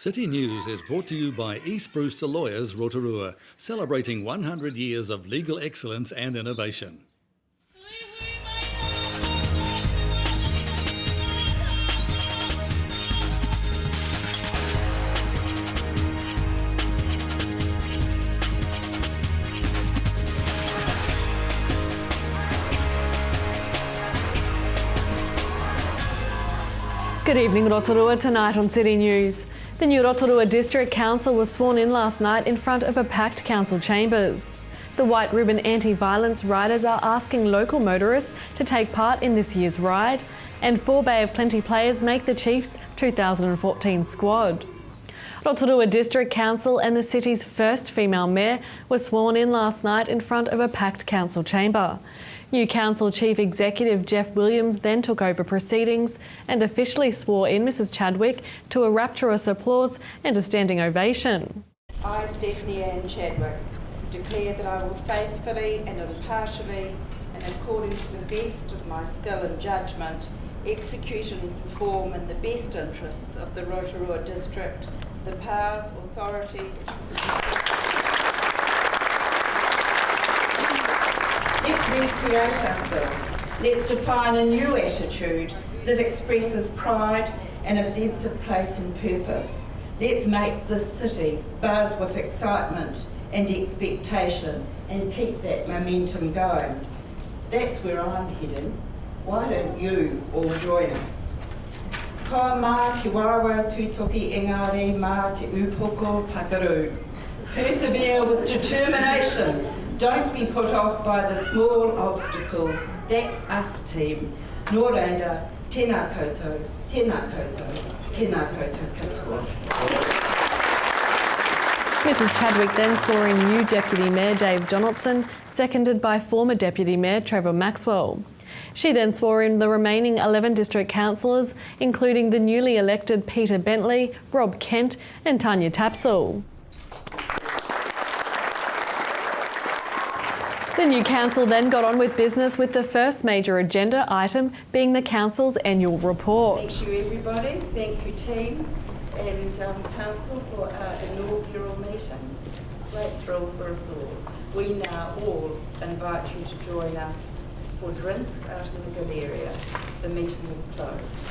City News is brought to you by East Brewster Lawyers Rotorua, celebrating 100 years of legal excellence and innovation. Good evening, Rotorua. Tonight on City News. The new Rotorua District Council was sworn in last night in front of a packed council chambers. The White Ribbon Anti-Violence Riders are asking local motorists to take part in this year's ride, and 4 Bay of Plenty players make the Chiefs 2014 squad. Rotorua District Council and the city's first female mayor were sworn in last night in front of a packed council chamber. New Council Chief Executive Jeff Williams then took over proceedings and officially swore in Mrs Chadwick to a rapturous applause and a standing ovation. I, Stephanie Ann Chadwick, declare that I will faithfully and impartially and according to the best of my skill and judgment execute and perform in the best interests of the Rotorua District the powers, authorities. Let's recreate ourselves. Let's define a new attitude that expresses pride and a sense of place and purpose. Let's make this city buzz with excitement and expectation and keep that momentum going. That's where I'm heading. Why don't you all join us? Ko mā te wawa tūtoki engari mā te upoko pakaru. Persevere with determination. Don't be put off by the small obstacles. That's us, team. Nō reira, tēnā koutou, tēnā koutou, tēnā koutou katoa. Mrs Chadwick then swore in new Deputy Mayor Dave Donaldson, seconded by former Deputy Mayor Trevor Maxwell. She then swore in the remaining 11 district councillors, including the newly elected Peter Bentley, Rob Kent and Tanya Tapsell. The new council then got on with business with the first major agenda item being the council's annual report. Thank you everybody, thank you team and council for our inaugural meeting. Great thrill for us all. We now all invite you to join us for drinks out in the good area. The meeting is closed.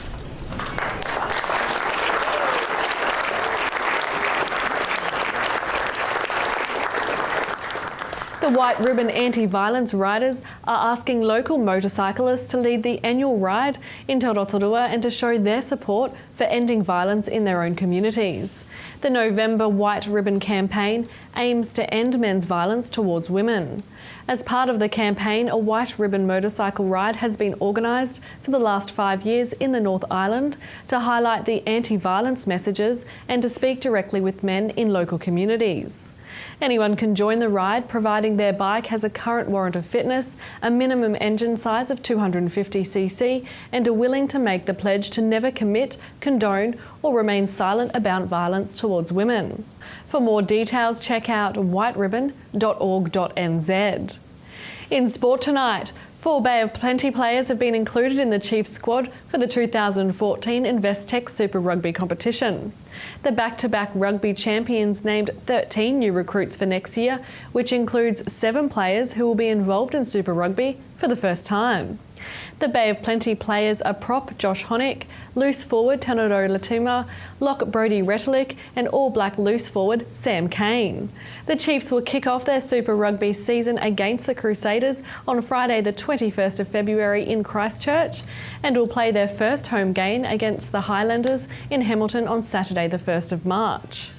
The White Ribbon Anti-Violence Riders are asking local motorcyclists to lead the annual ride into Rotorua and to show their support for ending violence in their own communities. The November White Ribbon campaign aims to end men's violence towards women. As part of the campaign, a White Ribbon motorcycle ride has been organised for the last 5 years in the North Island to highlight the anti-violence messages and to speak directly with men in local communities. Anyone can join the ride providing their bike has a current warrant of fitness, a minimum engine size of 250cc and are willing to make the pledge to never commit, condone or remain silent about violence towards women. For more details, check out whiteribbon.org.nz. In sport tonight, 4 Bay of Plenty players have been included in the Chiefs squad for the 2014 Investec Super Rugby competition. The back-to-back rugby champions named 13 new recruits for next year, which includes 7 players who will be involved in Super Rugby for the first time. The Bay of Plenty players are prop Josh Honick, loose forward Tanuro Latima, lock Brodie Retelich and All Black loose forward Sam Kane. The Chiefs will kick off their Super Rugby season against the Crusaders on Friday the 21st of February in Christchurch and will play their first home game against the Highlanders in Hamilton on Saturday the 1st of March.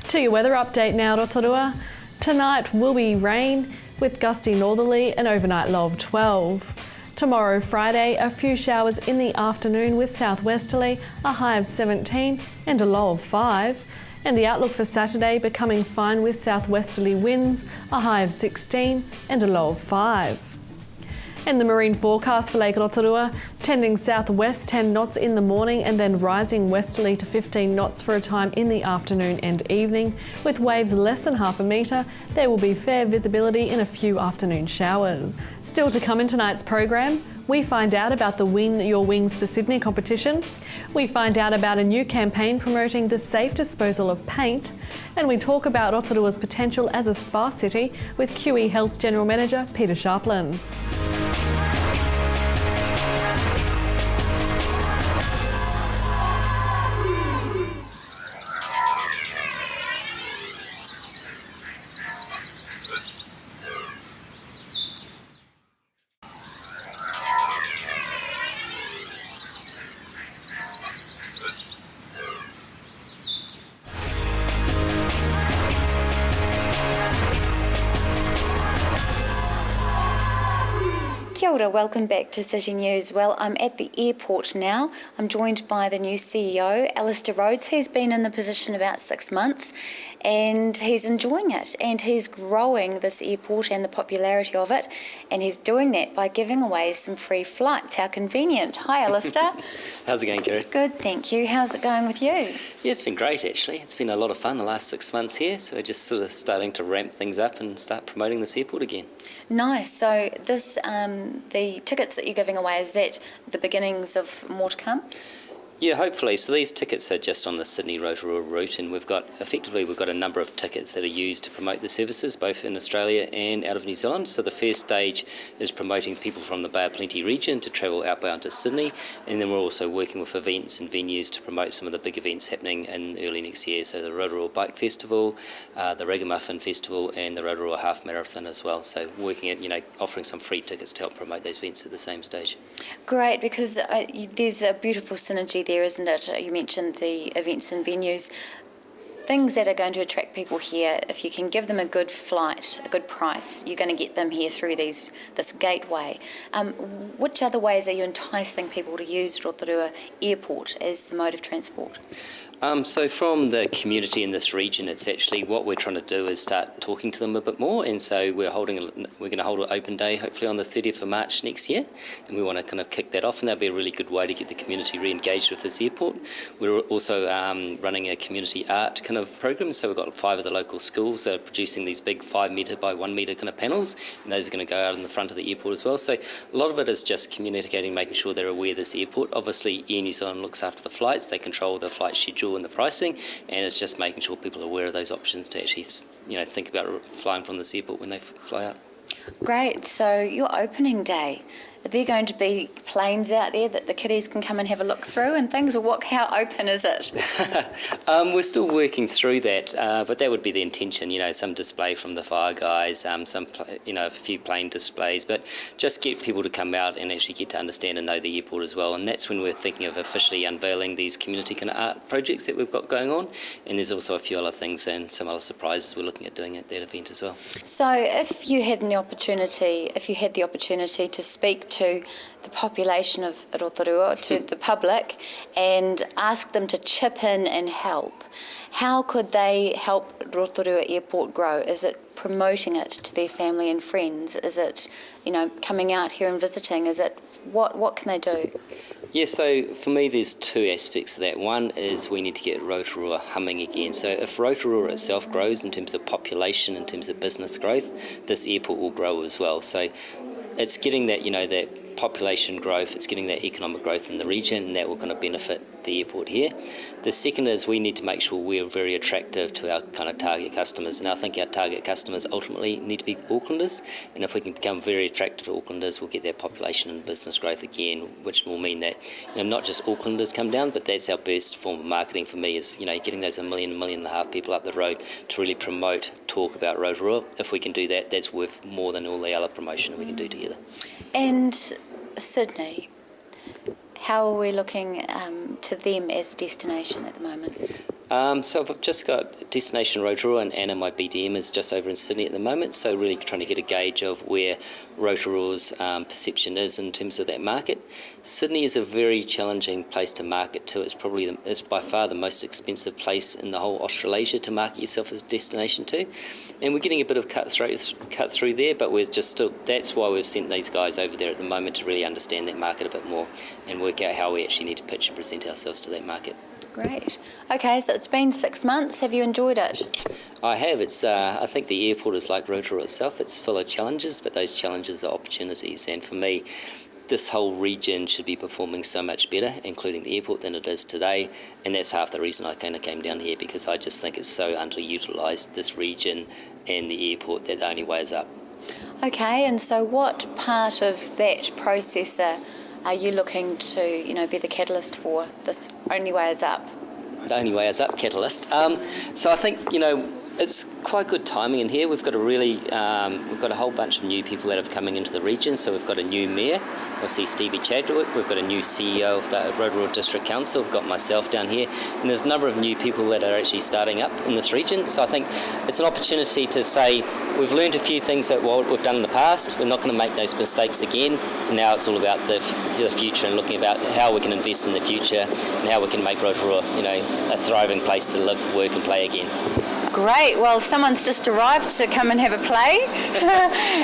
To your weather update now, Rotorua. Tonight will be rain with gusty northerly and overnight low of 12. Tomorrow, Friday, a few showers in the afternoon with southwesterly, a high of 17 and a low of 5. And the outlook for Saturday becoming fine with southwesterly winds, a high of 16 and a low of 5. And the marine forecast for Lake Rotorua, tending southwest 10 knots in the morning and then rising westerly to 15 knots for a time in the afternoon and evening. With waves less than half a metre, there will be fair visibility in a few afternoon showers. Still to come in tonight's program, we find out about the Win Your Wings to Sydney competition. We find out about a new campaign promoting the safe disposal of paint, and we talk about Rotorua's potential as a spa city with QE Health's General Manager Peter Sharplin. Kia ora, welcome back to City News. Well, I'm at the airport now. I'm joined by the new CEO, Alistair Rhodes. He's been in the position about 6 months and he's enjoying it, and he's growing this airport and the popularity of it, and he's doing that by giving away some free flights. How convenient. Hi, Alistair. How's it going, Kerry? Good, thank you. How's it going with you? Yeah, it's been great actually. It's been a lot of fun the last 6 months here, so we're just sort of starting to ramp things up and start promoting this airport again. Nice. So this, the tickets that you're giving away, is that the beginnings of more to come? Yeah, hopefully. So these tickets are just on the Sydney Rotorua route, and we've got a number of tickets that are used to promote the services both in Australia and out of New Zealand. So the first stage is promoting people from the Bay of Plenty region to travel outbound to Sydney, and then we're also working with events and venues to promote some of the big events happening in early next year. So the Rotorua Bike Festival, the Ragamuffin Festival, and the Rotorua Half Marathon as well. So working at, offering some free tickets to help promote those events at the same stage. Great, because there's a beautiful synergy there, isn't it? You mentioned the events and venues. Things that are going to attract people here, if you can give them a good flight, a good price, you're going to get them here through this gateway. Which other ways are you enticing people to use Rotorua Airport as the mode of transport? So from the community in this region, it's actually what we're trying to do is start talking to them a bit more, and so we're going to hold an open day hopefully on the 30th of March next year, and we want to kind of kick that off, and that'll be a really good way to get the community re-engaged with this airport. We're also running a community art kind of program, so we've got 5 of the local schools that are producing these big 5 metre by 1 metre kind of panels, and those are going to go out in the front of the airport as well. So a lot of it is just communicating, making sure they're aware of this airport. Obviously Air New Zealand looks after the flights, they control the flight schedule and the pricing, and it's just making sure people are aware of those options to actually think about flying from this airport when they fly out. Great. So your opening day, are there going to be planes out there that the kiddies can come and have a look through and things, or how open is it? We're still working through that, but that would be the intention, some display from the fire guys, a few plane displays, but just get people to come out and actually get to understand and know the airport as well, and that's when we're thinking of officially unveiling these community kind of art projects that we've got going on, and there's also a few other things and some other surprises we're looking at doing at that event as well. So if you had the opportunity to speak to the population of Rotorua, to the public, and ask them to chip in and help, how could they help Rotorua Airport grow? Is it promoting it to their family and friends? Is it, coming out here and visiting? Is it what can they do? Yeah, so for me there's 2 aspects to that. One is we need to get Rotorua humming again. So if Rotorua itself grows in terms of population, in terms of business growth, this airport will grow as well. So it's getting that, that population growth, it's getting that economic growth in the region, and that will going to benefit the airport here. The second is we need to make sure we're very attractive to our kind of target customers, and I think our target customers ultimately need to be Aucklanders, and if we can become very attractive to Aucklanders, we'll get that population and business growth again, which will mean that not just Aucklanders come down, but that's our best form of marketing for me is getting those 1 million, 1.5 million people up the road to really talk about Rotorua. If we can do that, that's worth more than all the other promotion that we can do together. And Sydney, how are we looking to them as a destination at the moment? So I've just got Destination Rotorua, and Anna, my BDM, is just over in Sydney at the moment, so really trying to get a gauge of where Rotorua's perception is in terms of that market. Sydney is a very challenging place to market to. It's by far the most expensive place in the whole Australasia to market yourself as a destination to, and we're getting a bit of cut through there, but we're just still, that's why we've sent these guys over there at the moment to really understand that market a bit more and work out how we actually need to pitch and present ourselves to that market. Great. Okay, so it's been 6 months. Have you enjoyed it? I have. I think the airport is like Rotorua itself. It's full of challenges, but those challenges are opportunities. And for me, this whole region should be performing so much better, including the airport, than it is today. And that's half the reason I kind of came down here, because I just think it's so underutilised, this region and the airport, that the only way is up. Okay, and so what part of that process are you looking to, be the catalyst for? This only way is up. The only way is up catalyst. So I think, it's quite good timing in here. We've got we've got a whole bunch of new people that are coming into the region. So we've got a new mayor, obviously Stevie Chadwick. We've got a new CEO of the Rotorua District Council. We've got myself down here, and there's a number of new people that are actually starting up in this region. So I think it's an opportunity to say we've learned a few things that what we've done in the past. We're not going to make those mistakes again. Now it's all about the future and looking about how we can invest in the future and how we can make Rotorua, a thriving place to live, work, and play again. Great. Well, someone's just arrived to come and have a play.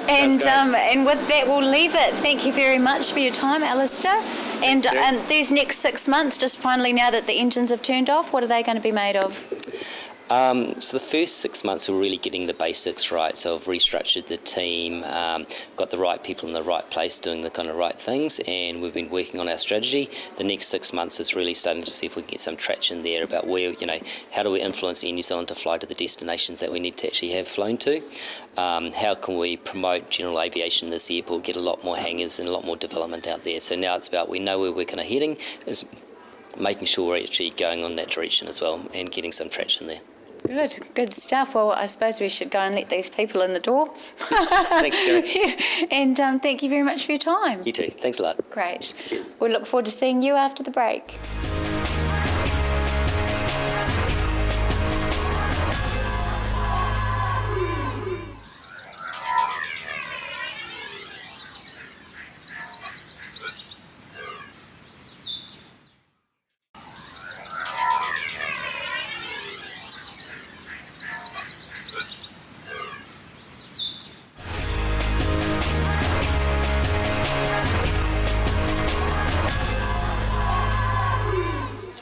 and with that, we'll leave it. Thank you very much for your time, Alistair. And these next 6 months, just finally, now that the engines have turned off, what are they going to be made of? So the first 6 months we're really getting the basics right. So I've restructured the team, got the right people in the right place doing the kind of right things, and we've been working on our strategy. The next 6 months is really starting to see if we can get some traction there about where, how do we influence Air New Zealand to fly to the destinations that we need to actually have flown to? How can we promote general aviation in this airport, get a lot more hangars and a lot more development out there? So now it's about, we know where we're kind of heading, is making sure we're actually going on that direction as well and getting some traction there. Good stuff. Well, I suppose we should go and let these people in the door. Thanks, Gary. Yeah. And thank you very much for your time. You too. Thanks a lot. Great. Cheers. We'll look forward to seeing you after the break.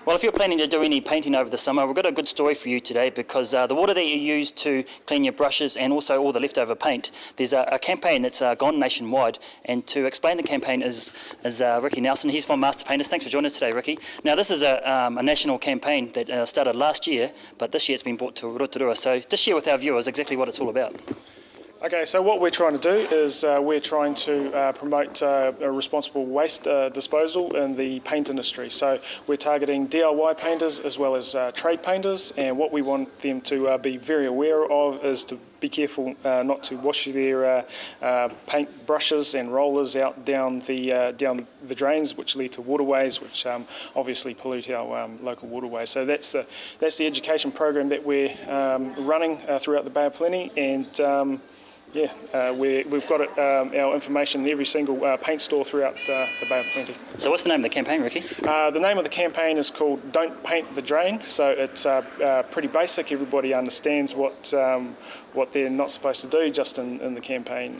Well, if you're planning to do any painting over the summer, we've got a good story for you today, because the water that you use to clean your brushes and also all the leftover paint, there's a campaign that's gone nationwide. And to explain the campaign is Ricky Nelson. He's from Master Painters. Thanks for joining us today, Ricky. Now, this is a national campaign that started last year, but this year it's been brought to Rotorua. So just share with our viewers exactly what it's all about. Okay, so what we're trying to do is we're trying to promote a responsible waste disposal in the paint industry. So we're targeting DIY painters as well as trade painters, and what we want them to be very aware of is to be careful not to wash their paint brushes and rollers out down the drains, which lead to waterways, which obviously pollute our local waterways. So that's the education program that we're running throughout the Bay of Plenty, and we've got our information in every single paint store throughout the Bay of Plenty. So what's the name of the campaign, Ricky? The name of the campaign is called Don't Paint the Drain. So it's pretty basic. Everybody understands what they're not supposed to do just in the campaign,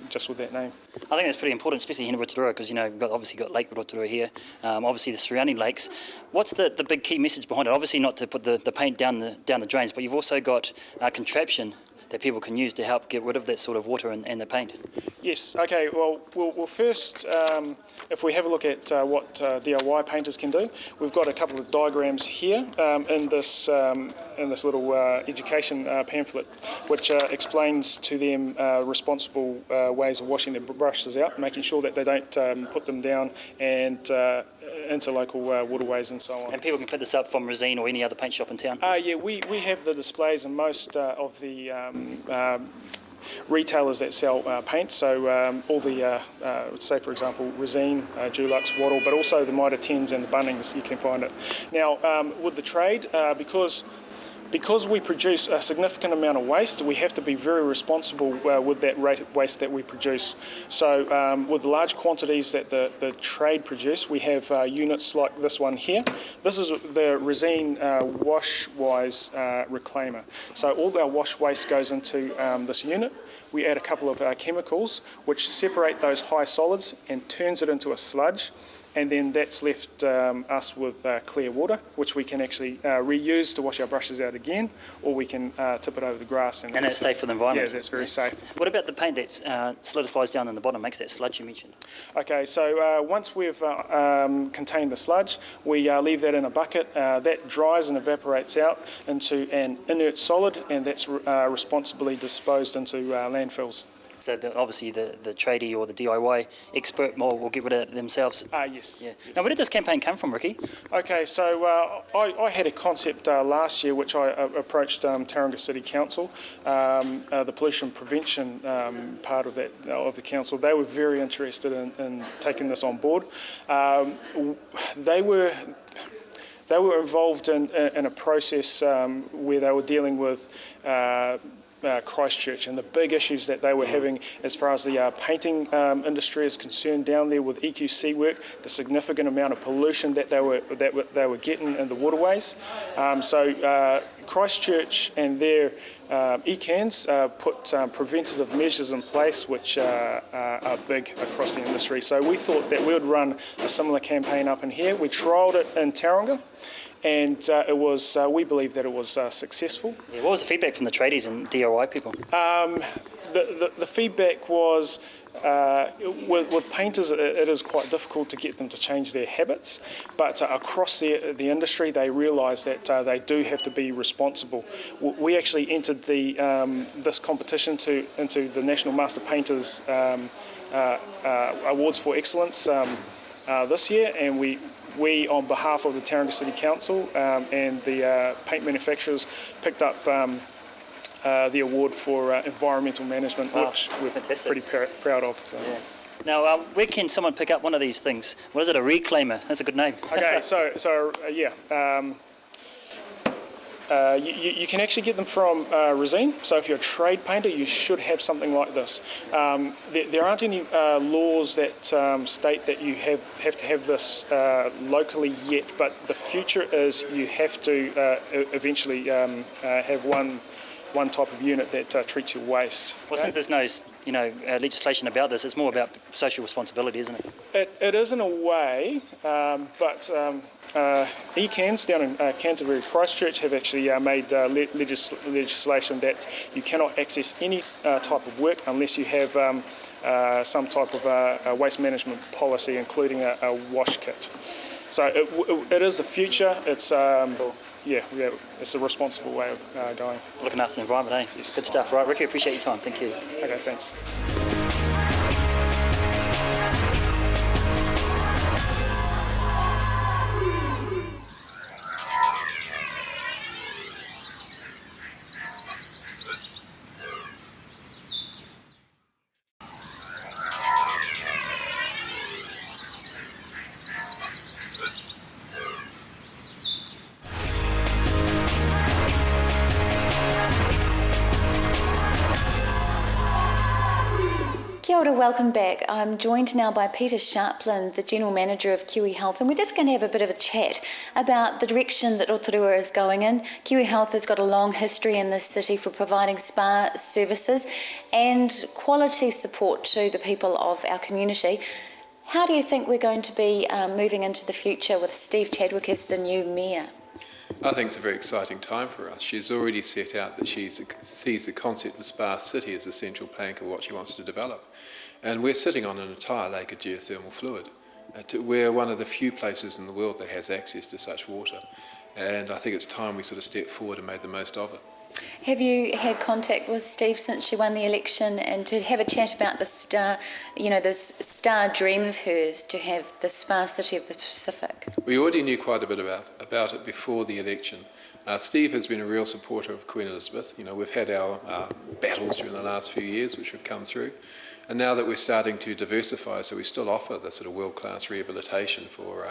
just with that name. I think that's pretty important, especially here in Rotorua, because we've obviously got Lake Rotorua here, obviously the surrounding lakes. What's the big key message behind it? Obviously not to put the paint down the drains, but you've also got a contraption that people can use to help get rid of that sort of water and the paint. Yes. Okay. Well, we'll first, if we have a look at what DIY painters can do, we've got a couple of diagrams here in this little education pamphlet, which explains to them responsible ways of washing their brushes out, making sure that they don't put them down and into local waterways and so on. And people can pick this up from Resine or any other paint shop in town? Yeah, we have the displays in most of the retailers that sell paint, so all the, say for example, Resine, Dulux, Wattle, but also the Mitre 10s and the Bunnings, you can find it. Now, with the trade, because we produce a significant amount of waste, we have to be very responsible with that waste that we produce. So with the large quantities that the trade produce, we have units like this one here. This is the Resine Wash-Wise Reclaimer. So all our wash waste goes into this unit. We add a couple of chemicals which separate those high solids and turns it into a sludge. and then that's left us with clear water, which we can actually reuse to wash our brushes out again, or we can tip it over the grass. And that's safe for the environment. Yeah, that's very safe. What about the paint that solidifies down in the bottom, makes that sludge you mentioned? Okay, so once we've contained the sludge, we leave that in a bucket. That dries and evaporates out into an inert solid, and that's responsibly disposed into landfills. So obviously the tradie or the DIY expert will get rid of it themselves. Yes. Yeah. Yes. Now, where did this campaign come from, Ricky? Okay, so I had a concept last year which I approached Tauranga City Council, the pollution prevention part of the council. They were very interested in taking this on board. They were involved in a process where they were dealing with Christchurch and the big issues that they were having as far as the painting industry is concerned down there with EQC work, the significant amount of pollution that they were getting in the waterways. So Christchurch and their ECANs put preventative measures in place which are big across the industry. So we thought that we would run a similar campaign up in here. We trialled it in Tauranga, and we believe that it was successful. Yeah, what was the feedback from the tradies and DIY people? The feedback was, with painters, it is quite difficult to get them to change their habits, but across the industry, they realise that they do have to be responsible. We actually entered this competition into the National Master Painters Awards for Excellence this year, and we, on behalf of the Tauranga City Council and the paint manufacturers, picked up the award for environmental management, which we're fantastic. pretty proud of. So. Yeah. Now, where can someone pick up one of these things? What is it, a reclaimer? That's a good name. Okay, you can actually get them from Resine. So if you're a trade painter, you should have something like this. There aren't any laws that state that you have to have this locally yet, but the future is you have to eventually have one type of unit that treats your waste. Well, since there's no legislation about this, it's more about social responsibility, isn't it? It is in a way, but ECANs down in Canterbury, Christchurch have actually made legislation that you cannot access any type of work unless you have some type of a waste management policy, including a wash kit. So it is the future. It's cool. Yeah, it's a responsible way of going. Looking after the environment, eh? Yes. Good stuff. Right, Ricky, appreciate your time. Thank you. Okay, thanks. Kia ora, welcome back. I'm joined now by Peter Sharplin, the General Manager of Kiwi Health, and we're just going to have a bit of a chat about the direction that Rotorua is going in. Kiwi Health has got a long history in this city for providing spa services and quality support to the people of our community. How do you think we're going to be moving into the future with Steve Chadwick as the new Mayor? I think it's a very exciting time for us. She's already set out that she sees the concept of Spa City as a central plank of what she wants to develop. And we're sitting on an entire lake of geothermal fluid. We're one of the few places in the world that has access to such water. And I think it's time we sort of stepped forward and made the most of it. Have you had contact with Steve since she won the election, and to have a chat about the star, this star dream of hers to have the Spa City of the Pacific? We already knew quite a bit about it before the election. Steve has been a real supporter of Queen Elizabeth. We've had our battles during the last few years, which have come through. And now that we're starting to diversify, so we still offer the sort of world-class rehabilitation for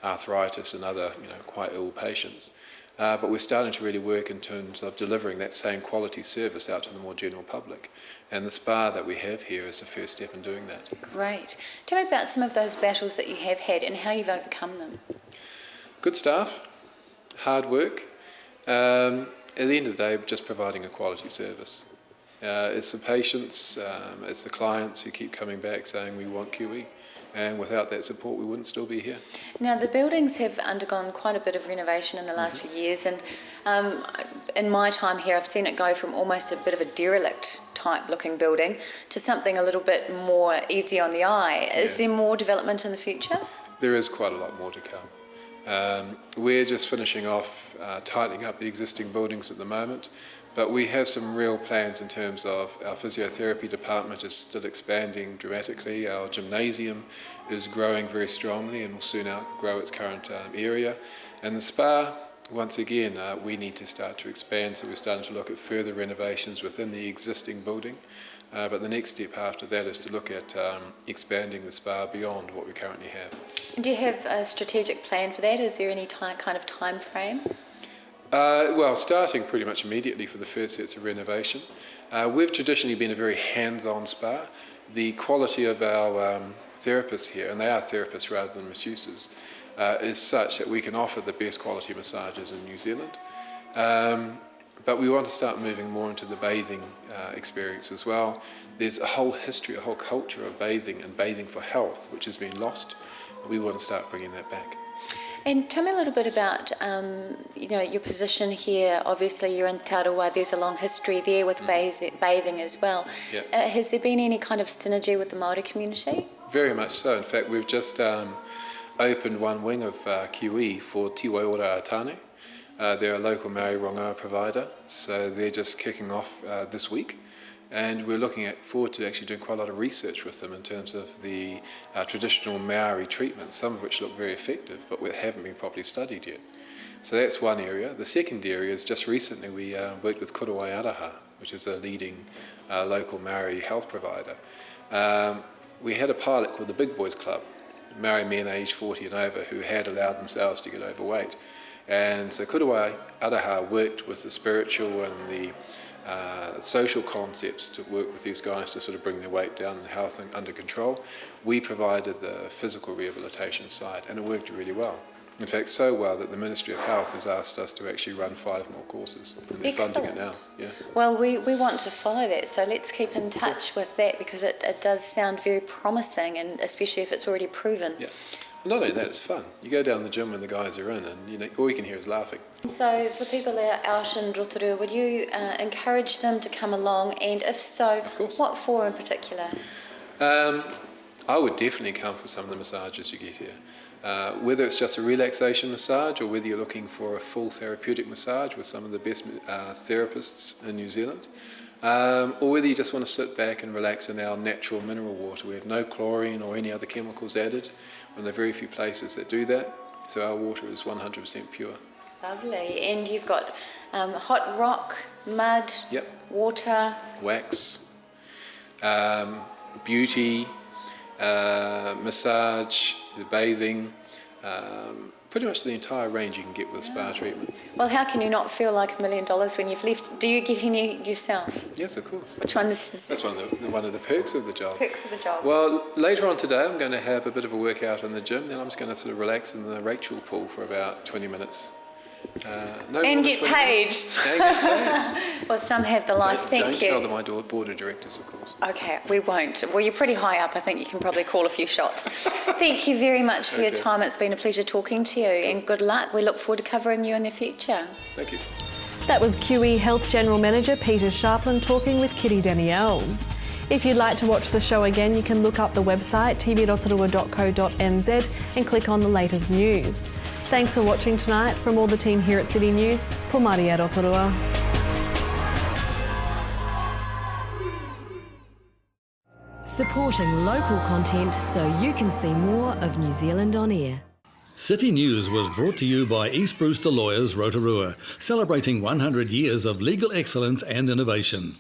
arthritis and other, quite ill patients. But we're starting to really work in terms of delivering that same quality service out to the more general public. And the spa that we have here is the first step in doing that. Great. Tell me about some of those battles that you have had and how you've overcome them. Good staff, hard work. At the end of the day, just providing a quality service. It's the patients, it's the clients who keep coming back saying we want QE. and without that support we wouldn't still be here. Now, the buildings have undergone quite a bit of renovation in the last few years, and in my time here I've seen it go from almost a bit of a derelict type looking building to something a little bit more easy on the eye. Is there more development in the future? There is quite a lot more to come. We're just finishing off tightening up the existing buildings at the moment, but we have some real plans in terms of our physiotherapy department is still expanding dramatically. Our gymnasium is growing very strongly and will soon outgrow its current area. And the spa, once again, we need to start to expand, so we're starting to look at further renovations within the existing building. But the next step after that is to look at expanding the spa beyond what we currently have. Do you have a strategic plan for that? Is there any kind of time frame? Well, starting pretty much immediately for the first sets of renovation. We've traditionally been a very hands-on spa. The quality of our therapists here, and they are therapists rather than masseuses, is such that we can offer the best quality massages in New Zealand. But we want to start moving more into the bathing experience as well. There's a whole history, a whole culture of bathing and bathing for health, which has been lost. We want to start bringing that back. And tell me a little bit about your position here. Obviously you're in Rotorua, there's a long history there with bathing as well. Yep. Has there been any kind of synergy with the Māori community? Very much so. In fact, we've just opened one wing of QE for Tiwaiora Atane. They're a local Maori rongoa provider, so they're just kicking off this week. And we're looking forward to actually doing quite a lot of research with them in terms of the traditional Maori treatments, some of which look very effective, but haven't been properly studied yet. So that's one area. The second area is just recently we worked with Kurawai Araha, which is a leading local Maori health provider. We had a pilot called the Big Boys Club, Maori men aged 40 and over who had allowed themselves to get overweight. And so Kurawai Araha worked with the spiritual and the social concepts to work with these guys to sort of bring their weight down and health under control. We provided the physical rehabilitation side, and it worked really well. In fact, so well that the Ministry of Health has asked us to actually run 5 more courses, and they're funding it now. Yeah. Well, we want to follow that, so let's keep in touch with that, because it does sound very promising, and especially if it's already proven. Yeah. Well, not only that, it's fun. You go down the gym when the guys are in, and all you can hear is laughing. So for people out in Rotorua, would you encourage them to come along, and if so, Of course. what for in particular? I would definitely come for some of the massages you get here. Whether it's just a relaxation massage or whether you're looking for a full therapeutic massage with some of the best therapists in New Zealand, or whether you just want to sit back and relax in our natural mineral water. We have no chlorine or any other chemicals added. One of the very few places that do that, so our water is 100% pure. Lovely. And you've got hot rock, mud, Yep. water. Wax, beauty, massage, the bathing, pretty much the entire range you can get with spa treatment. Well, how can you not feel like $1 million when you've left? Do you get any yourself? Yes, of course. Which one is this? That's one of the perks of the job. Perks of the job. Well, later on today I'm going to have a bit of a workout in the gym, then I'm just going to sort of relax in the Rachel pool for about 20 minutes. And get paid. And get paid. Well, some have the life. Thank Don't you. tell them my board of directors, of course. Okay, we won't. Well, you're pretty high up. I think you can probably call a few shots. Thank you very much for your time. It's been a pleasure talking to you, and good luck. We look forward to covering you in the future. Thank you. That was QE Health General Manager Peter Sharplin talking with Kitty Danielle. If you'd like to watch the show again, you can look up the website tvrotorua.co.nz and click on the latest news. Thanks for watching tonight. From all the team here at City News, po Māori a Rotorua. Supporting local content so you can see more of New Zealand on air. City News was brought to you by East Brewster Lawyers Rotorua, celebrating 100 years of legal excellence and innovation.